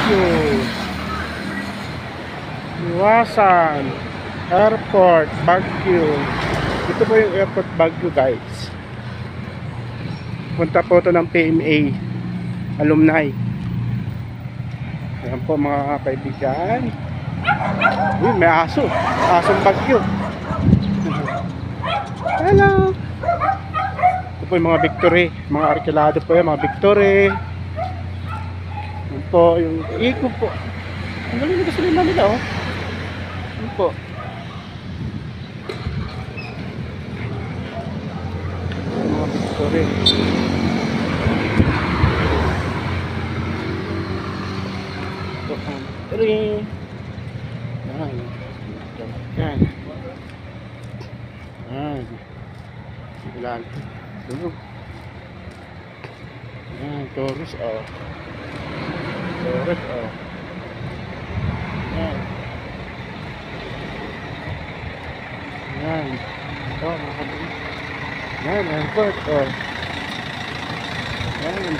Baguio. Iwasan Airport Baguio. Ito po yung Airport Baguio, guys. Punta po ito ng PMA alumni. Ayan po mga kaibigan. Uy, may aso. Asong Baguio. Hello. Ito po yung mga victory. Mga arkilado po yan, mga victory. Ayan po yung iko po. Ang galing na gasolina nila, oh. Ayan po. Mga victory. Ito ang victory. Yan. Yan. Yan. Ilan. Tulog. Yan. Taurus, oh. Taurus, oh. Yan. Yan. Ito, mga kabili. Yan. Airport, oh. Yan.